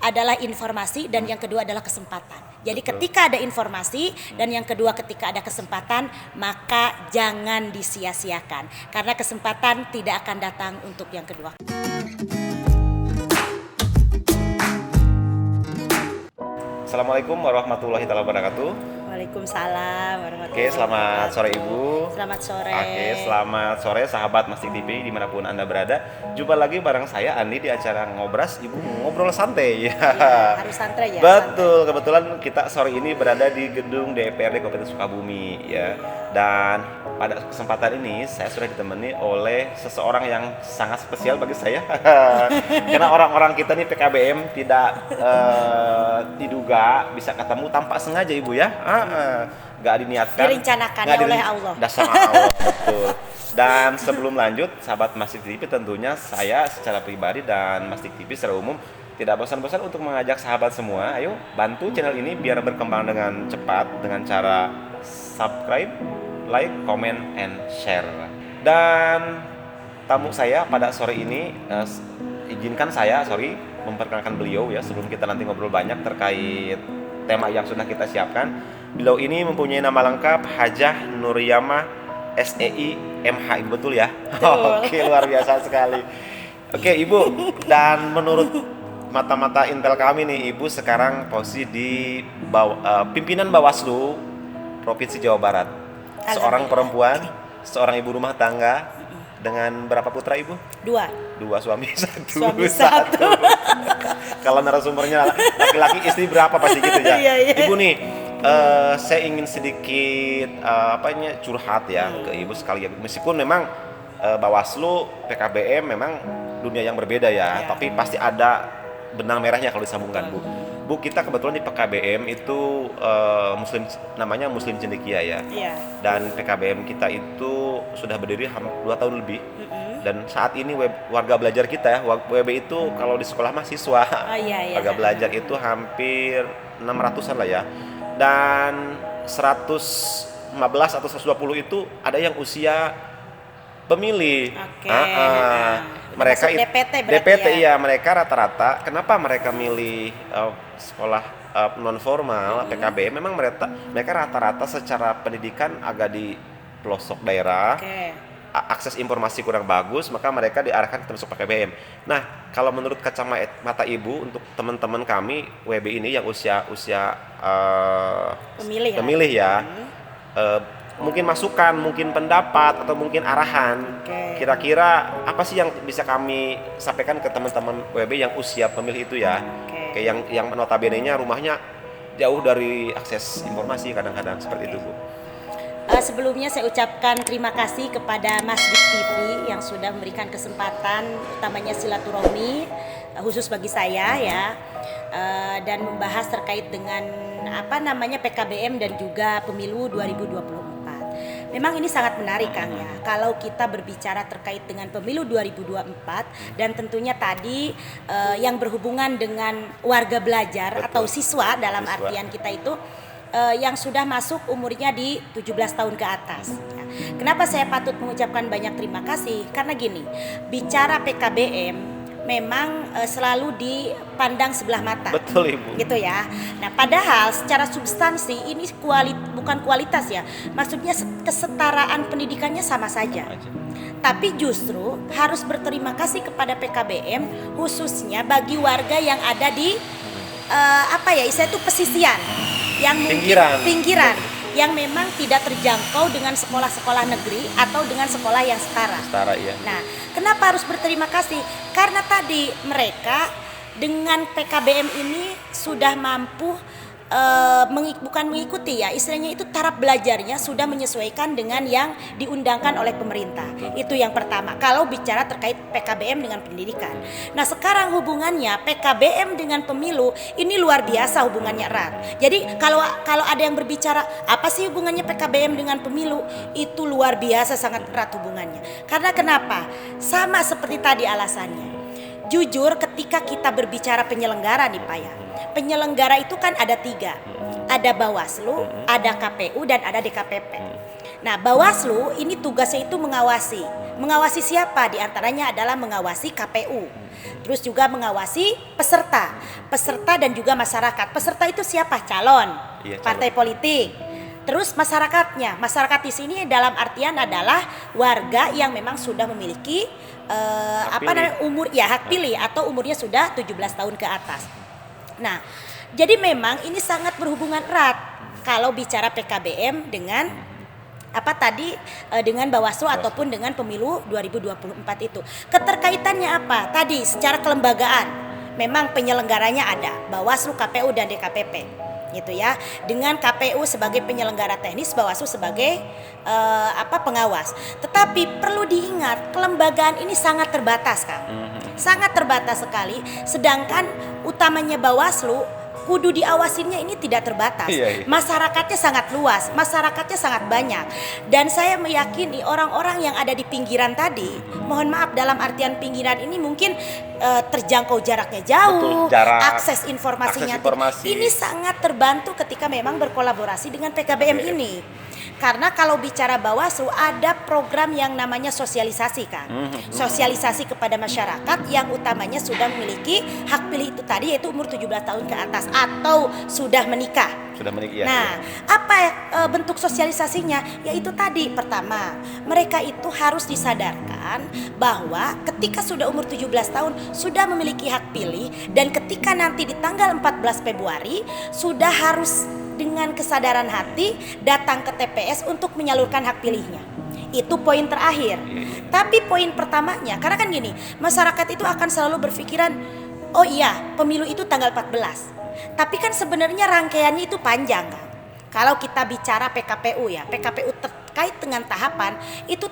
adalah informasi dan yang kedua adalah kesempatan. Jadi Betul. ketika ada informasi dan yang kedua ketika ada kesempatan, maka jangan disia-siakan karena kesempatan tidak akan datang untuk yang kedua. Assalamualaikum warahmatullahi wabarakatuh. Waalaikumsalam warahmatullahi Oke, selamat sore Ibu. Selamat sore. Oke, selamat sore sahabat Mastik TV dimanapun Anda berada. Jumpa lagi bareng saya Andi di acara Ngobras Ibu Ngobrol Santai. Ya, harus santai ya. Betul, kebetulan kita sore ini berada di gedung DPRD Kabupaten Sukabumi ya. Dan pada kesempatan ini saya sudah ditemani oleh seseorang yang sangat spesial bagi saya. Karena orang-orang kita nih PKBM tidak diduga bisa ketemu tanpa sengaja Ibu ya. Nggak diniatkan, Direncanakan oleh Allah. Dasar Allah, betul. Dan sebelum lanjut, sahabat Mastik TV, tentunya saya secara pribadi dan Mastik TV secara umum tidak bosan-bosan untuk mengajak sahabat semua, ayo bantu channel ini biar berkembang dengan cepat dengan cara subscribe, like, comment, and share. Dan tamu saya pada sore ini, izinkan saya, memperkenalkan beliau ya sebelum kita nanti ngobrol banyak terkait tema yang sudah kita siapkan. Beliau ini mempunyai nama lengkap Hajah Nuriyamah SEI MH, betul ya? Betul. Oke, luar biasa sekali. Oke Ibu, dan menurut mata-mata intel kami nih, Ibu sekarang posisi di pimpinan Bawaslu Provinsi Jawa Barat. Seorang perempuan, seorang ibu rumah tangga dengan berapa putra Ibu? Dua suami satu. Suami satu. Kalau narasumbernya laki-laki istri berapa pasti gitu ya. Iya. Ibu nih, saya ingin sedikit curhat ya ke Ibu sekalian. Meskipun memang Bawaslu PKBM memang dunia yang berbeda ya, tapi pasti ada benang merahnya kalau disambungkan Bu. Bu, kita kebetulan di PKBM itu namanya Muslim Cendekia ya. Iya. Dan PKBM kita itu sudah berdiri 2 tahun lebih. Dan saat ini warga belajar kita ya, WB itu kalau di sekolah mahasiswa, warga belajar itu hampir 600-an lah ya. Dan 115 atau 120 itu ada yang usia pemilih. Mereka DPT ya, mereka rata-rata. Kenapa mereka milih sekolah non formal PKBM? Memang mereka rata-rata secara pendidikan agak di pelosok daerah. Akses informasi kurang bagus, maka mereka diarahkan ke masuk PKBM. Nah, kalau menurut kacamata Ibu untuk teman-teman kami WB ini yang usia pemilih ya, mungkin masukan, mungkin pendapat atau mungkin arahan. Kira-kira apa sih yang bisa kami sampaikan ke teman-teman WB yang usia pemilih itu ya? Kayak yang notabene-nya rumahnya jauh dari akses informasi kadang-kadang seperti itu Bu. Sebelumnya saya ucapkan terima kasih kepada Masdik TV yang sudah memberikan kesempatan utamanya silaturahmi khusus bagi saya ya, dan membahas terkait dengan PKBM dan juga pemilu 2024. Memang ini sangat menarik Kang ya, kalau kita berbicara terkait dengan pemilu 2024 dan tentunya tadi yang berhubungan dengan warga belajar. Betul. Atau siswa dalam artian kita itu yang sudah masuk umurnya di 17 tahun ke atas. Kenapa saya patut mengucapkan banyak terima kasih? Karena gini, bicara PKBM memang selalu dipandang sebelah mata. Betul Ibu. Gitu ya. Nah, padahal secara substansi ini bukan kualitas ya. Maksudnya kesetaraan pendidikannya sama saja. Tapi justru harus berterima kasih kepada PKBM khususnya bagi warga yang ada di istilah itu pesisian. Yang mungkin pinggiran yang memang tidak terjangkau dengan sekolah-sekolah negeri atau dengan sekolah yang setara. Iya. Nah, kenapa harus berterima kasih? Karena tadi mereka dengan PKBM ini sudah mampu bukan mengikuti ya, istilahnya itu taraf belajarnya sudah menyesuaikan dengan yang diundangkan oleh pemerintah. Itu yang pertama kalau bicara terkait PKBM dengan pendidikan. Nah, sekarang hubungannya PKBM dengan pemilu ini luar biasa hubungannya erat. Jadi kalau ada yang berbicara apa sih hubungannya PKBM dengan pemilu, itu luar biasa sangat erat hubungannya. Karena kenapa? Sama seperti tadi alasannya. Jujur ketika kita berbicara penyelenggara nih Pak ya, penyelenggara itu kan ada 3, ada Bawaslu, ada KPU dan ada DKPP. Nah, Bawaslu ini tugasnya itu mengawasi. Mengawasi siapa? Di antaranya adalah mengawasi KPU. Terus juga mengawasi peserta dan juga masyarakat. Peserta itu siapa? Calon, partai politik. Terus masyarakatnya, masyarakat di sini dalam artian adalah warga yang memang sudah memiliki hak pilih atau umurnya sudah 17 tahun ke atas. Nah, jadi memang ini sangat berhubungan erat kalau bicara PKBM dengan dengan Bawaslu ataupun dengan pemilu 2024 itu. Keterkaitannya apa? Tadi secara kelembagaan memang penyelenggaranya ada Bawaslu, KPU dan DKPP. Gitu ya, dengan KPU sebagai penyelenggara teknis, Bawaslu sebagai pengawas. Tetapi perlu diingat, kelembagaan ini sangat terbatas, Kang. Sangat terbatas sekali. Sedangkan utamanya Bawaslu kudu diawasinya ini tidak terbatas. Masyarakatnya sangat luas, masyarakatnya sangat banyak. Dan saya meyakini orang-orang yang ada di pinggiran tadi, mohon maaf dalam artian pinggiran ini mungkin terjangkau jaraknya jauh, akses informasinya ini sangat terbantu ketika memang berkolaborasi dengan PKBM ini. Karena kalau bicara Bawaslu ada program yang namanya sosialisasi, kan, sosialisasi kepada masyarakat yang utamanya sudah memiliki hak pilih itu tadi, yaitu umur 17 tahun ke atas atau sudah menikah. Nah, apa bentuk sosialisasinya? Yaitu tadi, pertama, mereka itu harus disadarkan bahwa ketika sudah umur 17 tahun sudah memiliki hak pilih, dan ketika nanti di tanggal 14 Februari sudah harus dengan kesadaran hati datang ke TPS untuk menyalurkan hak pilihnya. Itu poin terakhir. Tapi poin pertamanya, karena kan gini, masyarakat itu akan selalu berpikiran, oh iya, pemilu itu tanggal 14. Tapi kan sebenarnya rangkaiannya itu panjang, kan. Kalau kita bicara PKPU ya, PKPU terkait dengan tahapan itu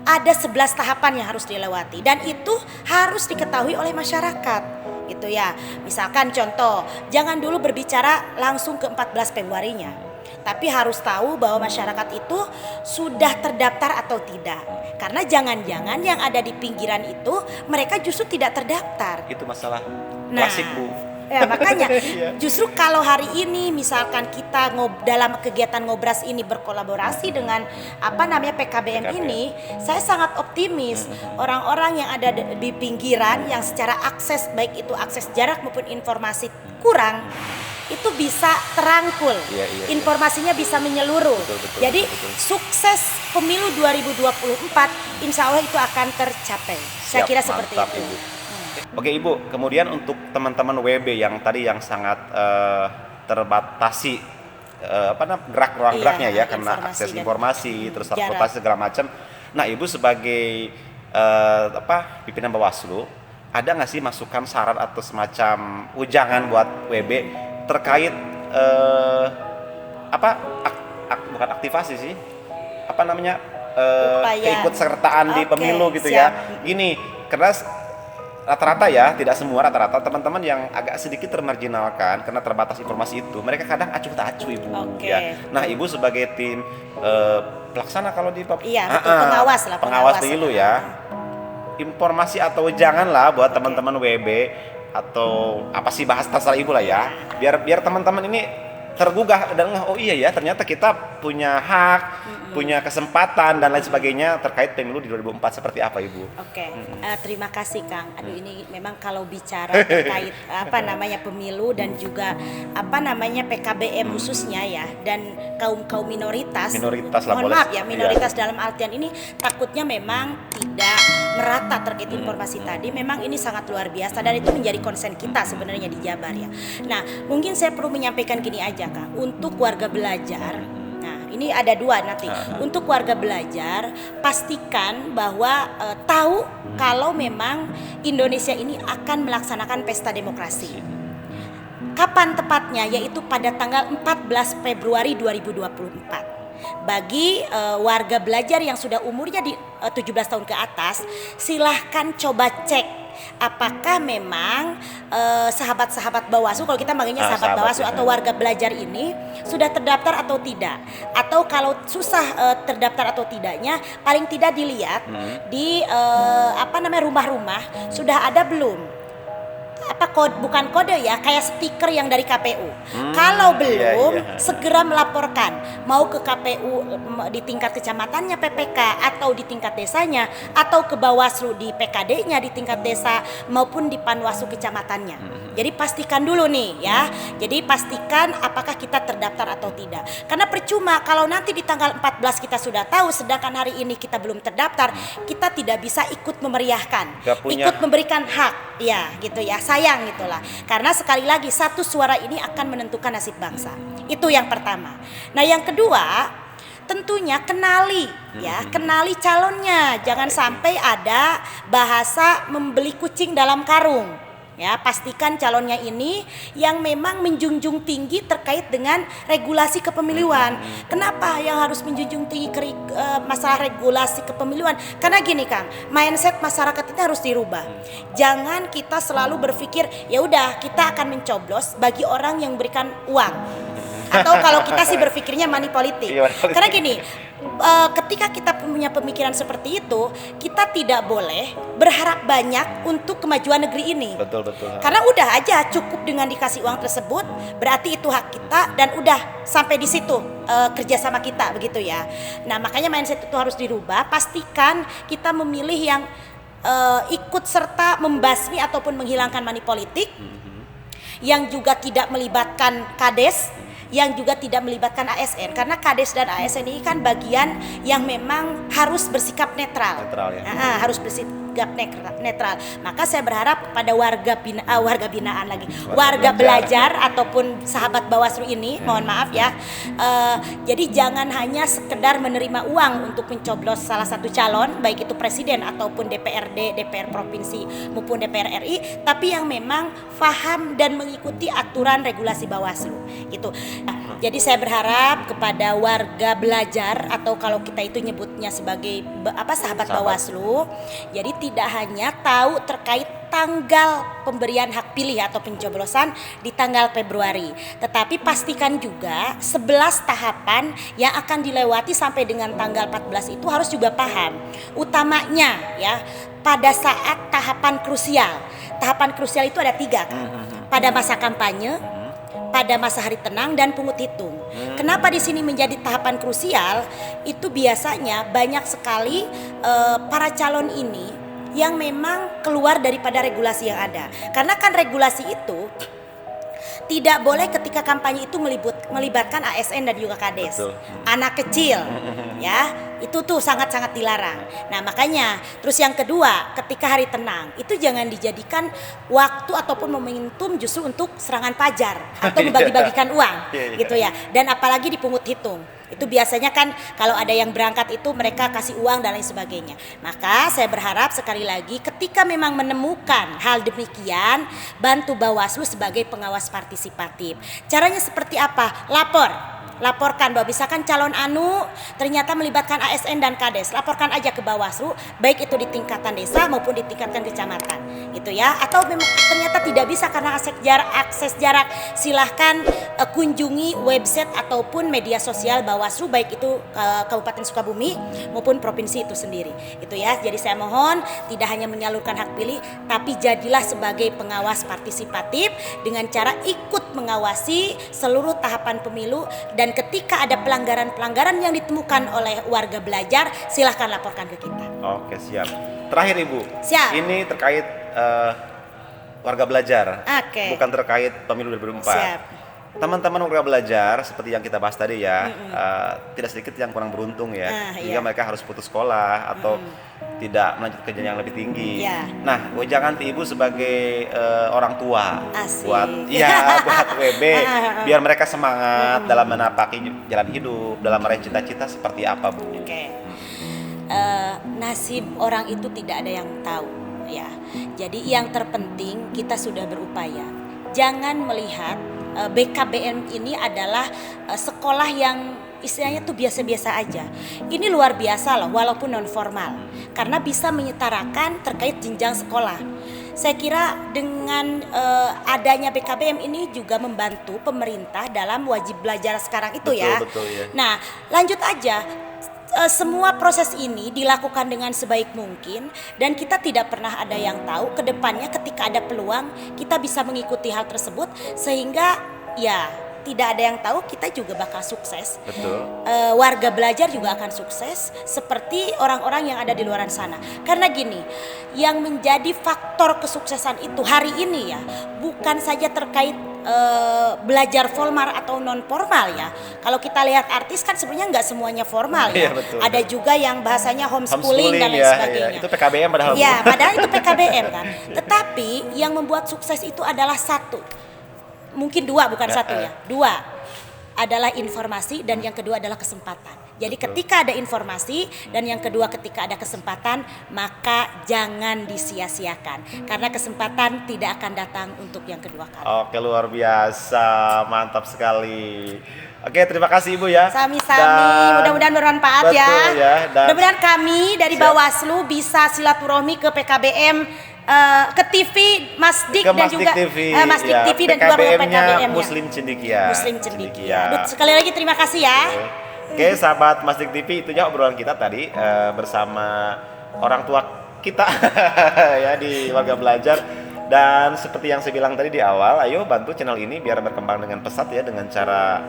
ada 11 tahapan yang harus dilewati, dan itu harus diketahui oleh masyarakat. Gitu ya. Misalkan contoh, jangan dulu berbicara langsung ke 14 Februarinya. Tapi harus tahu bahwa masyarakat itu sudah terdaftar atau tidak. Karena jangan-jangan yang ada di pinggiran itu mereka justru tidak terdaftar. Itu masalah klasik, Bu. Ya, makanya justru kalau hari ini misalkan kita dalam kegiatan Ngobras ini berkolaborasi dengan PKBM ini, saya sangat optimis orang-orang yang ada di pinggiran yang secara akses, baik itu akses jarak maupun informasi kurang, itu bisa terangkul, informasinya bisa menyeluruh. Jadi sukses pemilu 2024 insya Allah itu akan tercapai. Saya kira seperti itu. Ibu. Oke Ibu, kemudian untuk teman-teman WB yang tadi yang sangat terbatasi gerak-geraknya karena akses informasi, terus transportasi segala macam. Nah Ibu sebagai pimpinan Bawaslu, ada nggak sih masukan, saran atau semacam ujangan buat WB terkait bukan aktivasi sih, keikutsertaan di pemilu gitu ya. Ini karena rata-rata tidak semua, rata-rata teman-teman yang agak sedikit termarginalkan karena terbatas informasi itu, mereka kadang acuh tak acuh Ibu. Nah Ibu sebagai tim pelaksana kalau di pengawas dulu ya, informasi atau janganlah buat teman-teman WB atau apa sih, bahas terserah Ibu lah ya, biar teman-teman ini tergugah dan oh iya ya, ternyata kita punya hak, punya kesempatan dan lain sebagainya terkait pemilu di 2024 seperti apa Ibu? Terima kasih Kang. Aduh, ini memang kalau bicara terkait pemilu dan juga PKBM khususnya ya, dan kaum minoritas lah, mohon maaf ya, minoritas dalam artian ini takutnya memang tidak merata terkait informasi tadi. Memang ini sangat luar biasa dan itu menjadi konsen kita sebenarnya di Jabar ya. Nah, mungkin saya perlu menyampaikan gini aja Kang, untuk warga belajar. Nah, ini ada dua nanti. Untuk warga belajar, pastikan bahwa tahu kalau memang Indonesia ini akan melaksanakan pesta demokrasi. Kapan tepatnya? Yaitu pada tanggal 14 Februari 2024. Bagi warga belajar yang sudah umurnya di 17 tahun ke atas, silahkan coba cek apakah memang sahabat-sahabat Bawaslu, kalau kita manggilnya sahabat Bawaslu atau warga belajar ini sudah terdaftar atau tidak, atau kalau susah terdaftar atau tidaknya, paling tidak dilihat di rumah-rumah sudah ada belum bukan kode ya, kayak stiker yang dari KPU. Kalau belum, segera melaporkan mau ke KPU di tingkat kecamatannya PPK atau di tingkat desanya, atau ke Bawaslu di PKD-nya di tingkat desa maupun di Panwaslu kecamatannya. Jadi pastikan dulu nih ya. Jadi pastikan apakah kita terdaftar atau tidak. Karena percuma kalau nanti di tanggal 14 kita sudah tahu, sedangkan hari ini kita belum terdaftar, kita tidak bisa ikut memeriahkan, ikut memberikan hak, ya gitu ya. Sayang gitulah. Karena sekali lagi satu suara ini akan menentukan nasib bangsa. Itu yang pertama. Nah, yang kedua, tentunya kenali calonnya. Jangan sampai ada bahasa membeli kucing dalam karung. Ya, pastikan calonnya ini yang memang menjunjung tinggi terkait dengan regulasi kepemiluan. Kenapa yang harus menjunjung tinggi masalah regulasi kepemiluan? Karena gini Kang, mindset masyarakat itu harus dirubah. Jangan kita selalu berpikir ya udah kita akan mencoblos bagi orang yang memberikan uang. Atau kalau kita sih berpikirnya money politik. Karena gini, ketika kita punya pemikiran seperti itu, kita tidak boleh berharap banyak untuk kemajuan negeri ini. Betul. Karena udah aja cukup dengan dikasih uang tersebut, berarti itu hak kita dan udah sampai di situ kerjasama kita begitu ya. Nah, makanya mindset itu harus dirubah. Pastikan kita memilih yang ikut serta membasmi ataupun menghilangkan money politik, yang juga tidak melibatkan kades, yang juga tidak melibatkan ASN, karena kades dan ASN ini kan bagian yang memang harus bersikap netral ya? Harus bersikap netral. Maka saya berharap kepada warga belajar ataupun sahabat Bawaslu ini, mohon maaf ya, jadi jangan hanya sekedar menerima uang untuk mencoblos salah satu calon, baik itu presiden ataupun DPRD, DPR provinsi maupun DPR RI, tapi yang memang paham dan mengikuti aturan regulasi Bawaslu gitu. Jadi saya berharap kepada warga belajar, atau kalau kita itu nyebutnya sebagai sahabat Bawaslu, jadi tidak hanya tahu terkait tanggal pemberian hak pilih atau pencoblosan di tanggal Februari, tetapi pastikan juga 11 tahapan yang akan dilewati sampai dengan tanggal 14 itu harus juga paham. Utamanya ya, pada saat tahapan krusial. Tahapan krusial itu ada 3 kan? Pada masa kampanye, pada masa hari tenang, dan pungut hitung. Kenapa di sini menjadi tahapan krusial? Itu biasanya banyak sekali para calon ini yang memang keluar daripada regulasi yang ada. Karena kan regulasi itu tidak boleh ketika kampanye itu melibatkan ASN dan juga kades. Anak kecil ya, itu tuh sangat-sangat dilarang. Nah, makanya terus yang kedua, ketika hari tenang itu jangan dijadikan waktu ataupun momentum justru untuk serangan fajar atau membagi-bagikan uang gitu ya. Dan apalagi dipungut hitung. Itu biasanya kan kalau ada yang berangkat itu mereka kasih uang dan lain sebagainya. Maka saya berharap sekali lagi ketika memang menemukan hal demikian, bantu Bawaslu sebagai pengawas partisipatif. Caranya seperti apa? Laporkan bahwa misalkan calon anu ternyata melibatkan ASN dan kades, laporkan aja ke Bawaslu, baik itu di tingkatan desa maupun di tingkatan kecamatan gitu ya. Atau memang ternyata tidak bisa karena akses jarak, silahkan kunjungi website ataupun media sosial Bawaslu, baik itu Kabupaten Sukabumi maupun provinsi itu sendiri gitu ya. Jadi saya mohon tidak hanya menyalurkan hak pilih, tapi jadilah sebagai pengawas partisipatif dengan cara ikut mengawasi seluruh tahapan pemilu. Dan ketika ada pelanggaran-pelanggaran yang ditemukan oleh warga belajar, silahkan laporkan ke kita. Oke, siap. Terakhir Ibu, siap. Ini terkait warga belajar, bukan terkait pemilu 2024. Siap. Teman-teman warga belajar seperti yang kita bahas tadi ya, tidak sedikit yang kurang beruntung ya, sehingga mereka harus putus sekolah atau tidak melanjut ke jenjang yang lebih tinggi. Nah, jangan Ibu sebagai orang tua buat WB, biar mereka semangat dalam menapaki jalan hidup, dalam meraih cita-cita seperti apa, Bu? Nasib orang itu tidak ada yang tahu ya. Jadi yang terpenting kita sudah berupaya. Jangan melihat BKBM ini adalah sekolah yang istilahnya tuh biasa-biasa aja. Ini luar biasa loh, walaupun non formal, karena bisa menyetarakan terkait jenjang sekolah. Saya kira dengan adanya BKBM ini juga membantu pemerintah dalam wajib belajar sekarang itu. Betul, ya. Nah, lanjut aja. semua proses ini dilakukan dengan sebaik mungkin dan kita tidak pernah ada yang tahu ke depannya ketika ada peluang kita bisa mengikuti hal tersebut sehingga ya tidak ada yang tahu kita juga bakal sukses. Betul. Warga belajar juga akan sukses seperti orang-orang yang ada di luar sana. Karena gini, yang menjadi faktor kesuksesan itu hari ini ya bukan saja terkait belajar formal atau non formal ya. Kalau kita lihat artis kan sebenarnya nggak semuanya formal ya. Betul. Ada juga yang bahasanya homeschooling dan lain sebagainya. Ya. Itu PKBM padahal. Ya, padahal itu PKBM kan. Tetapi yang membuat sukses itu adalah satu. Mungkin dua, bukan satu ya. Dua adalah informasi dan yang kedua adalah kesempatan. Jadi ketika ada informasi dan yang kedua ketika ada kesempatan, maka jangan disia-siakan karena kesempatan tidak akan datang untuk yang kedua kali. Oke, luar biasa, mantap sekali. Oke, terima kasih Ibu ya. Sami-sami, mudah-mudahan bermanfaat ya. Mudah-mudahan kami dari Bawaslu bisa silaturahmi ke PKBM, ke TV Masdik dan juga Masdik TV dan juga PKBM-nya Muslim Cendekia. Muslim Cendekia. Sekali lagi terima kasih ya. Oke, sahabat Masdik TV, itu ya obrolan kita tadi bersama orang tua kita ya di Warga Belajar. Dan seperti yang saya bilang tadi di awal, ayo bantu channel ini biar berkembang dengan pesat ya dengan cara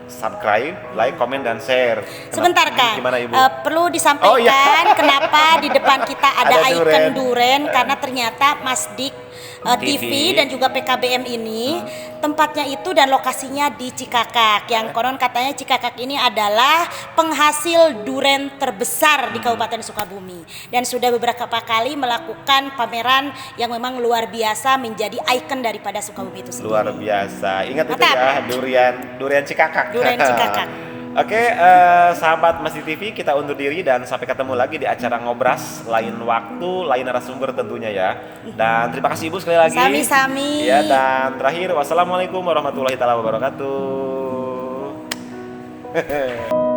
subscribe, like, komen, dan share. Sebentar Kak, gimana Ibu? Perlu disampaikan kenapa di depan kita ada icon duren karena ternyata Masdik TV dan juga PKBM ini tempatnya itu dan lokasinya di Cikakak yang konon katanya Cikakak ini adalah penghasil duren terbesar di Kabupaten Sukabumi dan sudah beberapa kali melakukan pameran yang memang luar biasa menjadi ikon daripada Sukabumi itu sendiri. Luar biasa, ingat itu ya durian Cikakak. Durian Cikakak. Oke, sahabat Masdik TV, kita undur diri dan sampai ketemu lagi di acara Ngobras lain waktu, lain narasumber tentunya ya. Dan terima kasih Ibu sekali lagi. Sami-sami. Ya, dan terakhir wassalamualaikum warahmatullahi wabarakatuh.